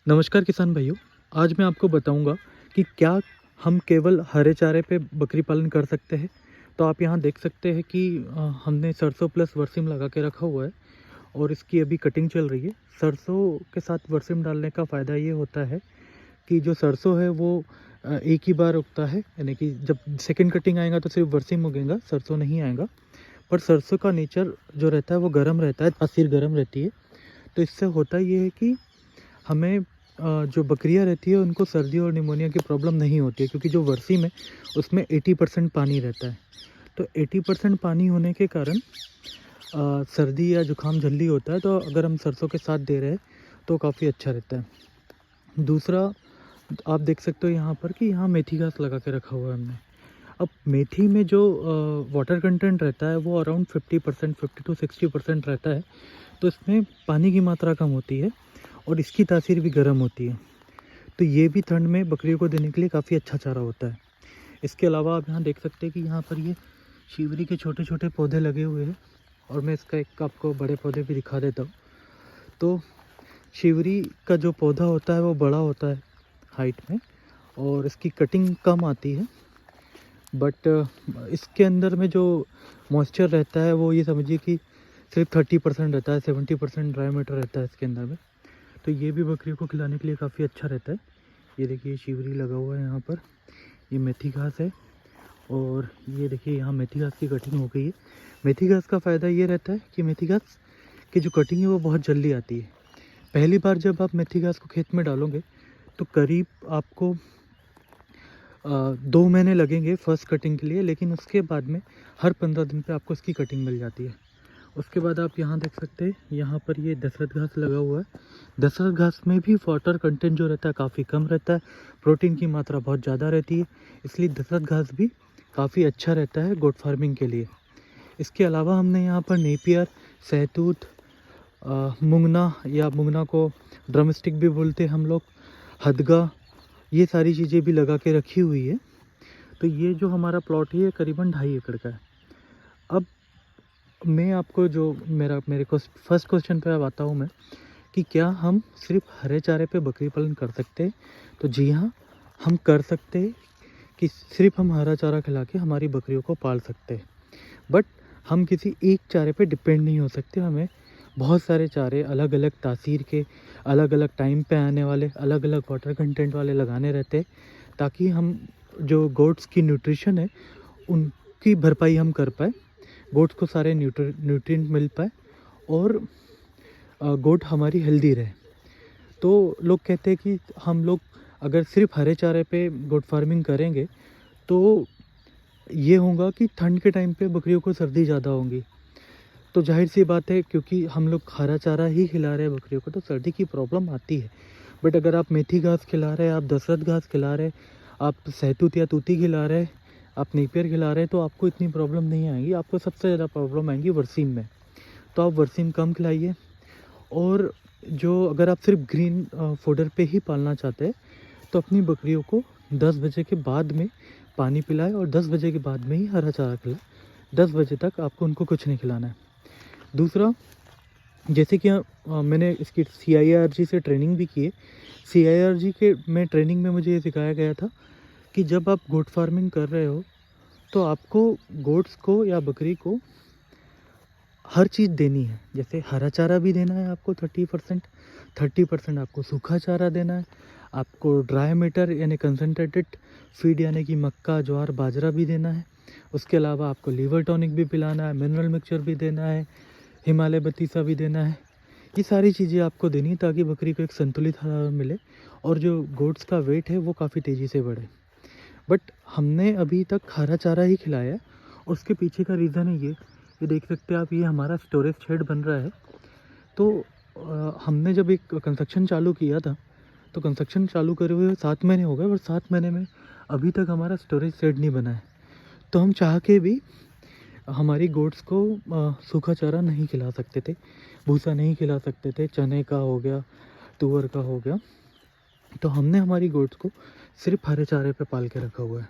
नमस्कार किसान भाइयों। आज मैं आपको बताऊंगा कि क्या हम केवल हरे चारे पे बकरी पालन कर सकते हैं। तो आप यहाँ देख सकते हैं कि हमने सरसों प्लस वर्सिम लगा के रखा हुआ है और इसकी अभी कटिंग चल रही है। सरसों के साथ वर्सिम डालने का फ़ायदा ये होता है कि जो सरसों है वो एक ही बार उगता है, यानी कि जब सेकंड कटिंग आएगा तो सिर्फ वर्सिम उगेगा, सरसों नहीं आएगा। पर सरसों का नेचर जो रहता है वो गर्म रहता है, तासीर गर्म रहती है। तो इससे होता ये है कि हमें जो बकरियां रहती है उनको सर्दी और निमोनिया की प्रॉब्लम नहीं होती है, क्योंकि जो वर्सी में उसमें 80% पानी रहता है। तो 80% पानी होने के कारण सर्दी या जुकाम जल्दी होता है। तो अगर हम सरसों के साथ दे रहे हैं तो काफ़ी अच्छा रहता है। दूसरा, आप देख सकते हो यहाँ पर कि यहाँ मेथी घास लगा के रखा हुआ है हमने। अब मेथी में जो वाटर कंटेंट रहता है वो अराउंड 50%, 50 to 60% रहता है। तो इसमें पानी की मात्रा कम होती है और इसकी तासीर भी गर्म होती है। तो ये भी ठंड में बकरियों को देने के लिए काफ़ी अच्छा चारा होता है। इसके अलावा आप यहाँ देख सकते हैं कि यहाँ पर ये शिवरी के छोटे छोटे पौधे लगे हुए हैं और मैं इसका एक आपको बड़े पौधे भी दिखा देता हूँ। तो शिवरी का जो पौधा होता है वो बड़ा होता है हाइट में और इसकी कटिंग कम आती है, बट इसके अंदर में जो मॉइस्चर रहता है वो ये समझिए कि सिर्फ 30% रहता है, 70% ड्राई मैटर रहता है इसके अंदर में। तो ये भी बकरियों को खिलाने के लिए काफ़ी अच्छा रहता है। ये देखिए शिवरी लगा हुआ है यहाँ पर, ये मेथी घास है और ये देखिए यहाँ मेथी घास की कटिंग हो गई है। मेथी घास का फ़ायदा ये रहता है कि मेथी घास की जो कटिंग है वो बहुत जल्दी आती है। पहली बार जब आप मेथी घास को खेत में डालोगे तो करीब आपको 2 महीने लगेंगे फर्स्ट कटिंग के लिए, लेकिन उसके बाद में हर 15 दिन पे आपको इसकी कटिंग मिल जाती है। उसके बाद आप यहाँ देख सकते हैं, यहाँ पर ये दशरथ घास लगा हुआ है। दशरथ घास में भी वाटर कंटेंट जो रहता है काफ़ी कम रहता है, प्रोटीन की मात्रा बहुत ज़्यादा रहती है, इसलिए दशरथ घास भी काफ़ी अच्छा रहता है गोट फार्मिंग के लिए। इसके अलावा हमने यहाँ पर नेपियर, सहतूत, मुंगना या मुंगना को ड्रमस्टिक भी बोलते हैं हम लोग, हदगा, ये सारी चीज़ें भी लगा के रखी हुई है। तो ये जो हमारा प्लॉट है ये करीबन 2.5 एकड़ का है। अब मैं आपको जो मेरे को फर्स्ट क्वेश्चन पे अब आता हूँ मैं कि क्या हम सिर्फ हरे चारे पे बकरी पालन कर सकते हैं। तो जी हाँ, हम कर सकते हैं कि सिर्फ हम हरा चारा खिला के हमारी बकरियों को पाल सकते हैं। बट हम किसी एक चारे पे डिपेंड नहीं हो सकते। हमें बहुत सारे चारे अलग अलग तासीर के, अलग अलग टाइम पे आने वाले, अलग अलग वाटर कंटेंट वाले लगाने रहते हैं, ताकि हम जो गोट्स की न्यूट्रिशन है उनकी भरपाई हम कर पाए, गोट्स को सारे न्यूट्रिएंट मिल पाए और गोट हमारी हेल्दी रहे। तो लोग कहते हैं कि हम लोग अगर सिर्फ हरे चारे पे गोट फार्मिंग करेंगे तो ये होगा कि ठंड के टाइम पे बकरियों को सर्दी ज़्यादा होगी। तो जाहिर सी बात है, क्योंकि हम लोग हरा चारा ही खिला रहे हैं बकरियों को तो सर्दी की प्रॉब्लम आती है। बट अगर आप मेथी घास खिला रहे हैं, आप दशरथ घास खिला रहे, आप सहतूत या तूती खिला रहे, आप नेपियर खिला रहे, तो आपको इतनी प्रॉब्लम नहीं आएगी। आपको सबसे ज़्यादा प्रॉब्लम आएगी वर्सीम में। तो आप वर्सीम कम खिलाइए। और जो अगर आप सिर्फ ग्रीन फॉडर पे ही पालना चाहते हैं तो अपनी बकरियों को 10 बजे के बाद में पानी पिलाएं और 10 बजे के बाद में ही हरा चारा खिलाएं। 10 बजे तक आपको उनको कुछ नहीं खिलाना है। दूसरा, जैसे कि मैंने इसकी CIRG से ट्रेनिंग भी की है। CIRG के में ट्रेनिंग में मुझे ये सिखाया गया था कि जब आप गोट फार्मिंग कर रहे हो तो आपको गोट्स को या बकरी को हर चीज़ देनी है। जैसे हरा चारा भी देना है आपको 30% आपको सूखा चारा देना है, आपको ड्राई मैटर यानी कंसनट्रेटेड फीड यानी कि मक्का, ज्वार, बाजरा भी देना है। उसके अलावा आपको लीवर टॉनिक भी पिलाना है, मिनरल मिक्सचर भी देना है, हिमालय बतीसा भी देना है। ये सारी चीज़ें आपको देनी है ताकि बकरी को एक संतुलित आहार मिले और जो गोट्स का वेट है वो काफ़ी तेज़ी से बढ़े। बट हमने अभी तक हरा चारा ही खिलाया है और उसके पीछे का रीज़न है ये देख सकते हैं आप, ये हमारा स्टोरेज शेड बन रहा है। तो हमने जब एक कंस्ट्रक्शन चालू किया था तो कंस्ट्रक्शन चालू करे हुए 7 महीने हो गए और 7 महीने में अभी तक हमारा स्टोरेज शेड नहीं बना है। तो हम चाह के भी हमारी गोट्स को सूखा चारा नहीं खिला सकते थे, भूसा नहीं खिला सकते थे, चने का हो गया, तुअर का हो गया। तो हमने हमारी गोट्स को सिर्फ हरे चारे पे पाल के रखा हुआ है।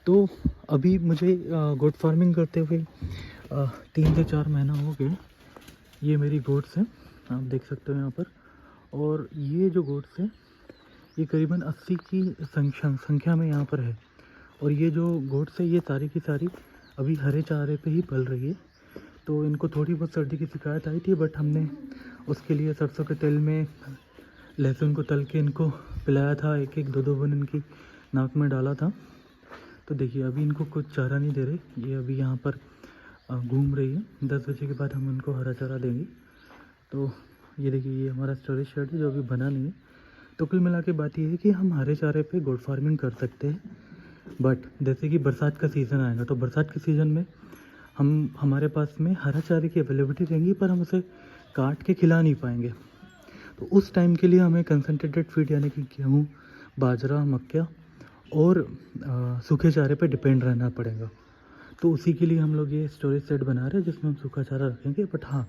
तो अभी मुझे गोट फार्मिंग करते हुए 3 से 4 महीना हो गए। ये मेरी गोट्स हैं, आप देख सकते हो यहाँ पर। और ये जो गोट्स है ये करीबन 80 की संख्या में यहाँ पर है। और ये जो गोट्स है ये सारी की सारी अभी हरे चारे पे ही पल रही है। तो इनको थोड़ी बहुत सर्दी की शिकायत आई थी, बट हमने उसके लिए सरसों के तेल में लहसुन को तल के इनको पिलाया था, एक एक दो दो बूंद इनकी नाक में डाला था। तो देखिए अभी इनको कुछ चारा नहीं दे रहे, ये अभी यहाँ पर घूम रही है। 10 बजे के बाद हम इनको हरा चारा देंगे। तो ये देखिए ये हमारा स्टोरेज शेड है जो अभी बना नहीं है। तो कुल मिला के बात ये है कि हम हरे चारे पे गोट फार्मिंग कर सकते हैं, बट जैसे कि बरसात का सीज़न आएगा तो बरसात के सीज़न में हमारे पास में हरा चारे की अवेलेबिलिटी रहेंगी, पर हम उसे काट के खिला नहीं पाएंगे। तो उस टाइम के लिए हमें कंसनट्रेटेड फीड यानी कि गेहूँ, बाजरा, मक्या और सूखे चारे पे डिपेंड रहना पड़ेगा। तो उसी के लिए हम लोग ये स्टोरेज सेट बना रहे हैं जिसमें हम सूखा चारा रखेंगे। बट हाँ,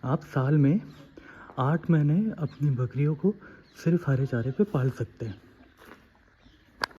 आप साल में 8 महीने अपनी बकरियों को सिर्फ हरे चारे पे पाल सकते हैं।